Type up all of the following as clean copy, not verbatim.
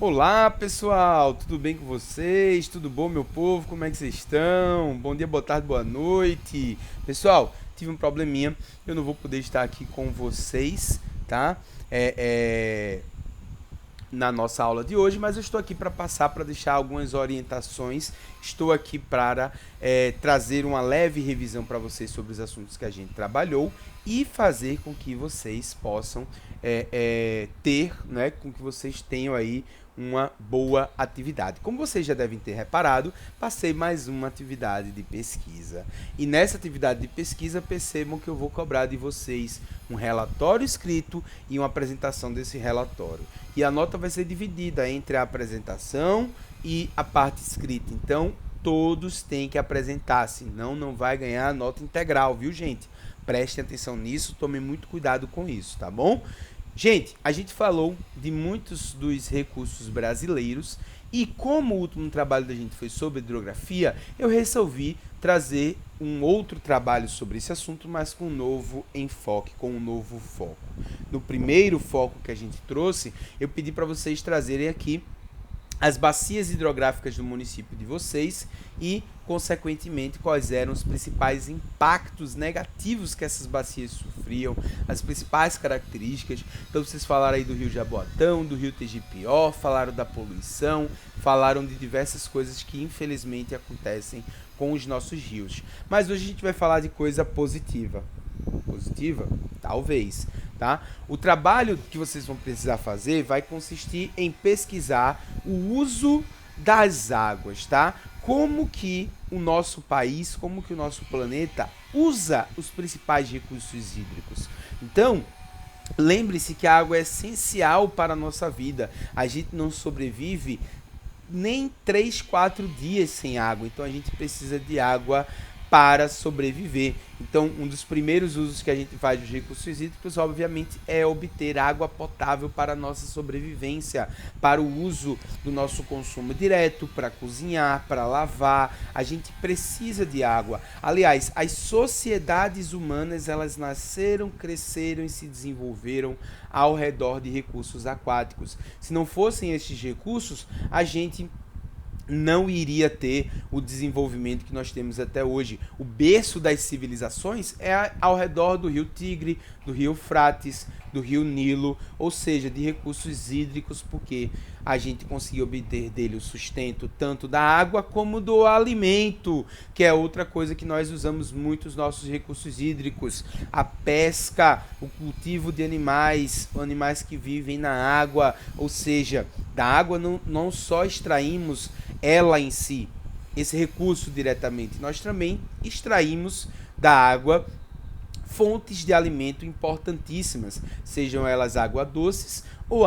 Olá pessoal, tudo bem com vocês? Tudo bom, meu povo? Como é que vocês estão? Bom dia, boa tarde, boa noite. Pessoal, tive um probleminha, eu não vou poder estar aqui com vocês, tá? É, é, Na nossa aula de hoje, mas eu estou aqui para passar, para deixar algumas orientações. Estou aqui para trazer uma leve revisão para vocês sobre os assuntos que a gente trabalhou e fazer com que vocês possam ter, né, com que vocês tenham aí uma boa atividade. Como vocês já devem ter reparado, passei mais uma atividade de pesquisa. E nessa atividade de pesquisa, percebam que eu vou cobrar de vocês um relatório escrito e uma apresentação desse relatório. E a nota vai ser dividida entre a apresentação e a parte escrita. Então, todos têm que apresentar, senão não vai ganhar a nota integral, viu, gente? Prestem atenção nisso, tomem muito cuidado com isso, tá bom? Gente, a gente falou de muitos dos recursos brasileiros e como o último trabalho da gente foi sobre hidrografia, eu resolvi trazer um outro trabalho sobre esse assunto, mas com um novo enfoque, com um novo foco. No primeiro foco que a gente trouxe, eu pedi para vocês trazerem aqui as bacias hidrográficas do município de vocês e, consequentemente, quais eram os principais impactos negativos que essas bacias sofriam, as principais características. Então, vocês falaram aí do rio Jaboatão, do rio Tegipió, falaram da poluição, falaram de diversas coisas que, infelizmente, acontecem com os nossos rios. Mas hoje a gente vai falar de coisa positiva. Positiva? Talvez. Tá? O trabalho que vocês vão precisar fazer vai consistir em pesquisar o uso das águas, tá? Como que o nosso país, como que o nosso planeta usa os principais recursos hídricos. Então, lembre-se que a água é essencial para a nossa vida. A gente não sobrevive nem 3, 4 dias sem água. Então a gente precisa de água para sobreviver. Então, um dos primeiros usos que a gente faz dos recursos hídricos, obviamente, é obter água potável para a nossa sobrevivência, para o uso do nosso consumo direto, para cozinhar, para lavar. A gente precisa de água. Aliás, as sociedades humanas, elas nasceram, cresceram e se desenvolveram ao redor de recursos aquáticos. Se não fossem estes recursos, a gente não iria ter o desenvolvimento que nós temos até hoje. O berço das civilizações é ao redor do rio Tigre, do rio Eufrates, do rio Nilo, ou seja, de recursos hídricos, porque a gente conseguiu obter dele o sustento tanto da água como do alimento, que é outra coisa que nós usamos muito os nossos recursos hídricos. A pesca, o cultivo de animais, animais que vivem na água, ou seja, da água não só extraímos ela em si, esse recurso diretamente, nós também extraímos da água fontes de alimento importantíssimas, sejam elas águas doces ou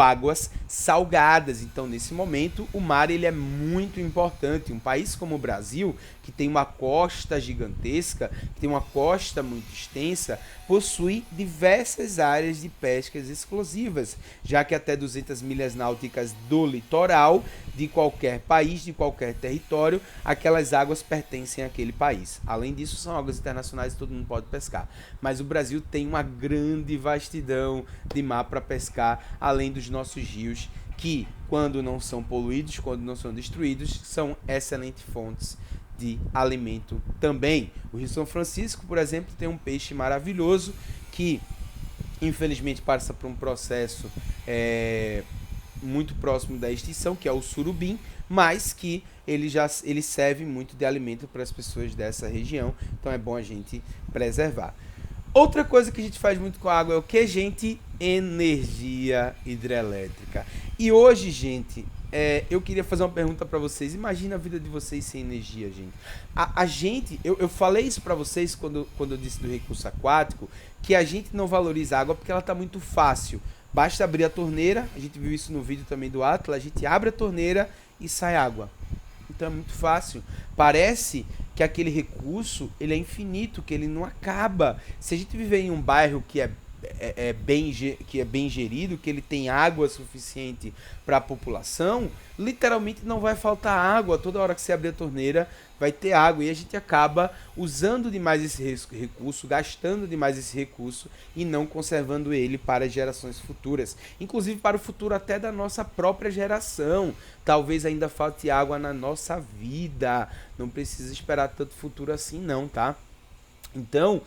águas salgadas. Então, nesse momento, o mar ele é muito importante. Um país como o Brasil, que tem uma costa gigantesca, que tem uma costa muito extensa, possui diversas áreas de pescas exclusivas, já que até 200 milhas náuticas do litoral de qualquer país, de qualquer território, aquelas águas pertencem àquele país. Além disso, são águas internacionais e todo mundo pode pescar. Mas o Brasil tem uma grande vastidão de mar para pescar, além dos nossos rios, que, quando não são poluídos, quando não são destruídos, são excelentes fontes de alimento também. O Rio São Francisco, por exemplo, tem um peixe maravilhoso que, infelizmente, passa por um processo muito próximo da extinção, que é o surubim, mas que ele serve muito de alimento para as pessoas dessa região, então é bom a gente preservar. Outra coisa que a gente faz muito com a água é o que, gente? Energia hidrelétrica. E hoje, gente, eu queria fazer uma pergunta para vocês. Imagina a vida de vocês sem energia, gente. A gente, eu falei isso para vocês quando eu disse do recurso aquático, que a gente não valoriza a água porque ela está muito fácil. Basta abrir a torneira, a gente viu isso no vídeo também do Atlas, a gente abre a torneira e sai água. Então é muito fácil. Parece que aquele recurso ele é infinito, que ele não acaba. Se a gente viver em um bairro que é que é bem gerido, que ele tem água suficiente para a população, literalmente não vai faltar água. Toda hora que você abrir a torneira vai ter água, e a gente acaba usando demais esse recurso, gastando demais esse recurso e não conservando ele para gerações futuras, inclusive para o futuro até da nossa própria geração. Talvez ainda falte água na nossa vida, não precisa esperar tanto futuro assim não, tá? Então,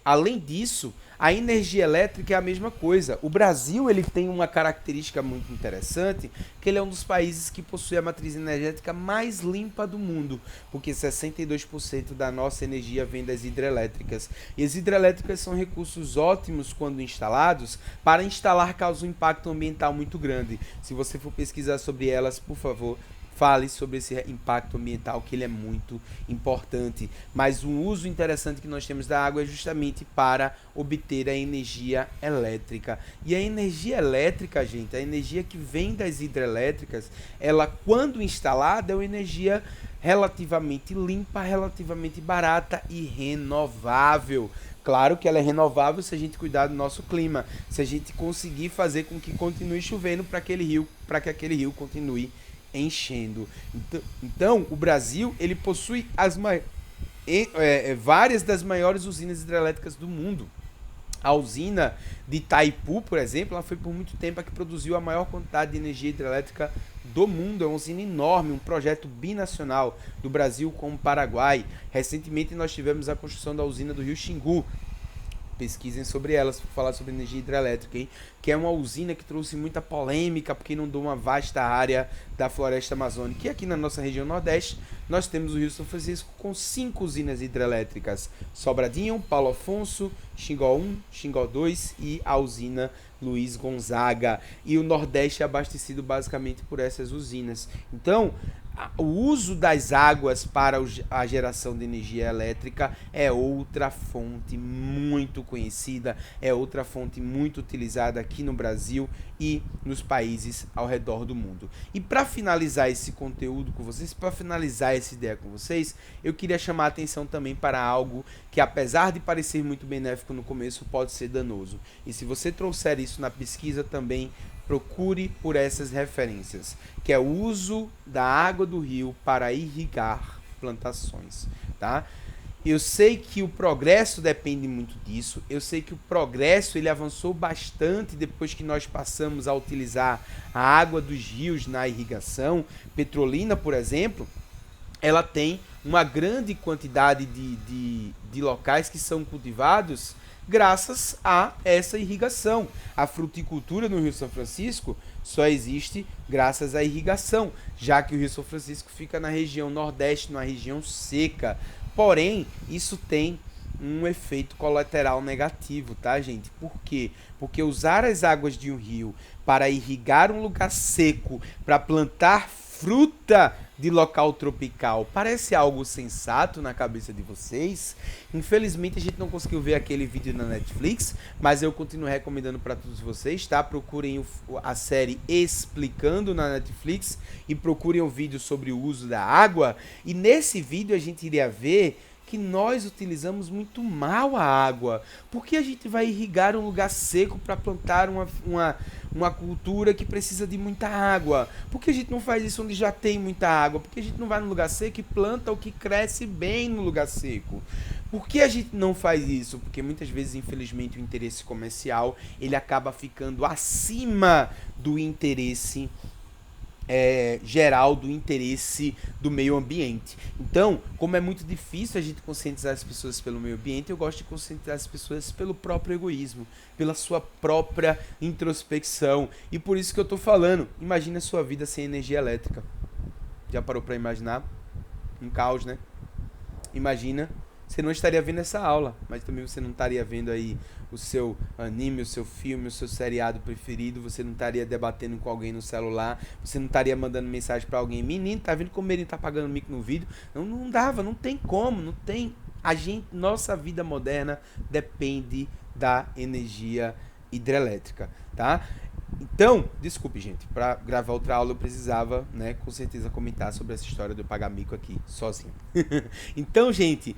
além disso, a energia elétrica é a mesma coisa. O Brasil, ele tem uma característica muito interessante, que ele é um dos países que possui a matriz energética mais limpa do mundo, porque 62% da nossa energia vem das hidrelétricas. E as hidrelétricas são recursos ótimos quando instalados. Para instalar, causam um impacto ambiental muito grande. Se você for pesquisar sobre elas, por favor, fale sobre esse impacto ambiental, que ele é muito importante. Mas um uso interessante que nós temos da água é justamente para obter a energia elétrica. E a energia elétrica, gente, a energia que vem das hidrelétricas, ela, quando instalada, é uma energia relativamente limpa, relativamente barata e renovável. Claro que ela é renovável se a gente cuidar do nosso clima, se a gente conseguir fazer com que continue chovendo para que aquele rio continue enchendo. Então, o Brasil, ele possui várias das maiores usinas hidrelétricas do mundo. A usina de Itaipu, por exemplo, ela foi por muito tempo a que produziu a maior quantidade de energia hidrelétrica do mundo. É uma usina enorme, um projeto binacional do Brasil com o Paraguai. Recentemente nós tivemos a construção da usina do Rio Xingu. Pesquisem sobre elas, para falar sobre energia hidrelétrica, hein? Que é uma usina que trouxe muita polêmica, porque inundou uma vasta área da floresta amazônica. E aqui na nossa região Nordeste, nós temos o Rio São Francisco com 5 usinas hidrelétricas: Sobradinho, Paulo Afonso, Xingó 1, Xingó 2 e a usina Luiz Gonzaga. E o Nordeste é abastecido basicamente por essas usinas. Então, o uso das águas para a geração de energia elétrica é outra fonte muito conhecida, é outra fonte muito utilizada aqui no Brasil e nos países ao redor do mundo. E para finalizar esse conteúdo com vocês, para finalizar essa ideia com vocês, eu queria chamar a atenção também para algo que, apesar de parecer muito benéfico no começo, pode ser danoso. E se você trouxer isso na pesquisa também, procure por essas referências, que é o uso da água do rio para irrigar plantações, tá? Eu sei que o progresso depende muito disso, eu sei que o progresso ele avançou bastante depois que nós passamos a utilizar a água dos rios na irrigação. Petrolina, por exemplo, ela tem uma grande quantidade de locais que são cultivados graças a essa irrigação. A fruticultura no Rio São Francisco só existe graças à irrigação, já que o Rio São Francisco fica na região nordeste, numa região seca. Porém, isso tem um efeito colateral negativo, tá, gente? Por quê? Porque usar as águas de um rio para irrigar um lugar seco, para plantar fruta de local tropical, parece algo sensato na cabeça de vocês? Infelizmente a gente não conseguiu ver aquele vídeo na Netflix, mas eu continuo recomendando para todos vocês, tá? Procurem a série Explicando na Netflix e procurem um vídeo sobre o uso da água. E nesse vídeo a gente iria ver que nós utilizamos muito mal a água. Por que a gente vai irrigar um lugar seco para plantar uma cultura que precisa de muita água? Por que a gente não faz isso onde já tem muita água? Por que a gente não vai no lugar seco e planta o que cresce bem no lugar seco? Por que a gente não faz isso? Porque muitas vezes, infelizmente, o interesse comercial ele acaba ficando acima do interesse geral, do interesse do meio ambiente. Então, como é muito difícil a gente conscientizar as pessoas pelo meio ambiente, eu gosto de conscientizar as pessoas pelo próprio egoísmo, pela sua própria introspecção. E por isso que eu tô falando, imagina a sua vida sem energia elétrica. Já parou para imaginar? Um caos, né? Imagina, você não estaria vendo essa aula, mas também você não estaria vendo aí o seu anime, o seu filme, o seu seriado preferido, você não estaria debatendo com alguém no celular, você não estaria mandando mensagem para alguém: menino, tá vendo como o menino tá pagando mico no vídeo? Não dava, não tem como, não tem. Nossa vida moderna depende da energia hidrelétrica, tá? Então, desculpe, gente, para gravar outra aula eu precisava, né, com certeza comentar sobre essa história de eu pagar mico aqui sozinho. Então, gente,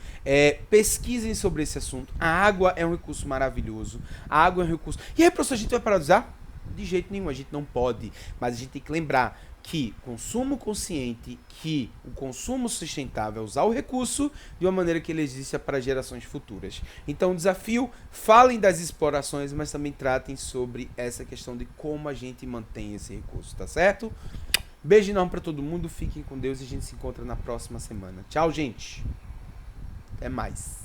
pesquisem sobre esse assunto. A água é um recurso maravilhoso. A água é um recurso. E aí, professor, a gente vai parar de usar? De jeito nenhum, a gente não pode. Mas a gente tem que lembrar que consumo consciente, que o consumo sustentável é usar o recurso de uma maneira que ele exista para gerações futuras. Então, o desafio, falem das explorações, mas também tratem sobre essa questão de como a gente mantém esse recurso, tá certo? Beijo enorme para todo mundo, fiquem com Deus e a gente se encontra na próxima semana. Tchau, gente. Até mais.